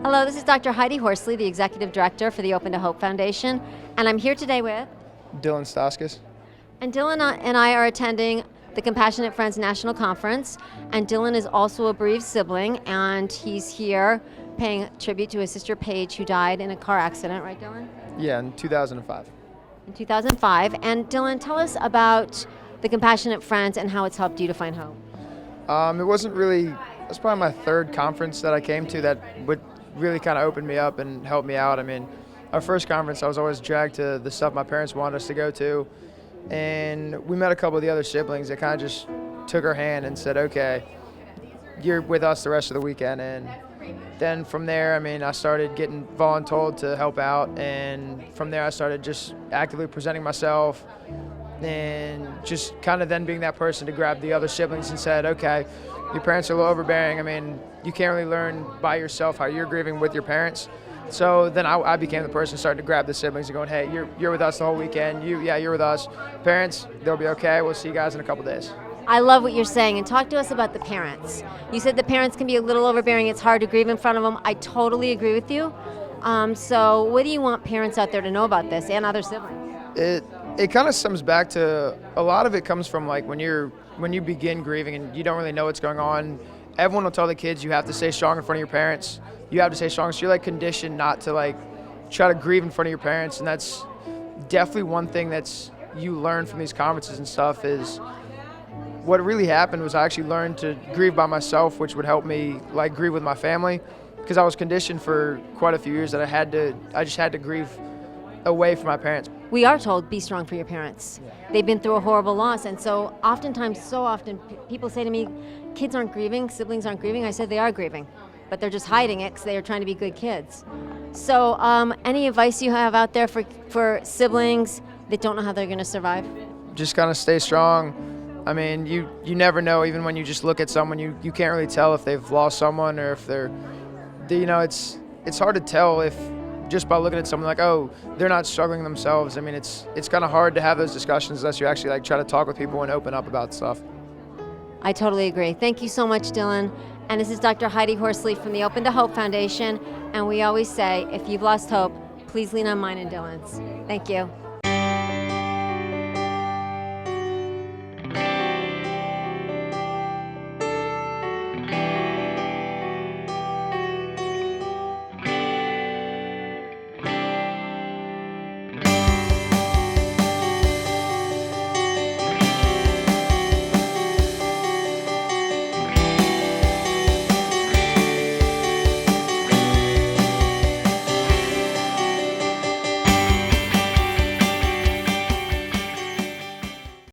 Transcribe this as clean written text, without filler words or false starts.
Hello, this is Dr. Heidi Horsley, the Executive Director for the Open to Hope Foundation, and I'm here today with... Dylan Stoskus. And Dylan and I are attending the Compassionate Friends National Conference, and Dylan is also a bereaved sibling, and he's here paying tribute to his sister Paige, who died in a car accident, right, Dylan? Yeah, in 2005. In 2005. And Dylan, tell us about the Compassionate Friends and how it's helped you to find hope. It wasn't really, that's probably my third conference that I came to that would really kind of open me up and help me out. I mean, our first conference, I was always dragged to the stuff my parents wanted us to go to. And we met a couple of the other siblings that kind of just took our hand and said, okay, you're with us the rest of the weekend. And then from there, I mean, I started getting voluntold to help out. And from there, I started just actively presenting myself and just kind of then being that person to grab the other siblings and said, okay, your parents are a little overbearing. I mean, you can't really learn by yourself how you're grieving with your parents. So then I became the person starting to grab the siblings and going, hey, you're with us the whole weekend. You're with us. Parents, they'll be okay. We'll see you guys in a couple days. I love what you're saying, and talk to us about the parents. You said the parents can be a little overbearing. It's hard to grieve in front of them. I totally agree with you. So what do you want parents out there to know about this and other siblings? It kind of sums back to, a lot of it comes from like when you begin grieving and you don't really know what's going on. Everyone will tell the kids you have to stay strong in front of your parents. You have to stay strong. So you're like conditioned not to like try to grieve in front of your parents. And that's definitely one thing that's you learn from these conferences and stuff is what really happened was I actually learned to grieve by myself, which would help me like grieve with my family, because I was conditioned for quite a few years that I just had to grieve away from my parents. We are told, be strong for your parents. They've been through a horrible loss, and so often people say to me, kids aren't grieving, siblings aren't grieving. I said they are grieving, but they're just hiding it because they are trying to be good kids. So any advice you have out there for siblings that don't know how they're going to survive? Just kind of stay strong. I mean, you never know, even when you just look at someone, you can't really tell if they've lost someone or if it's hard to tell if just by looking at someone like, oh, they're not struggling themselves. I mean, it's kind of hard to have those discussions unless you actually like try to talk with people and open up about stuff. I totally agree. Thank you so much, Dylan. And this is Dr. Heidi Horsley from the Open to Hope Foundation. And we always say, if you've lost hope, please lean on mine and Dylan's. Thank you.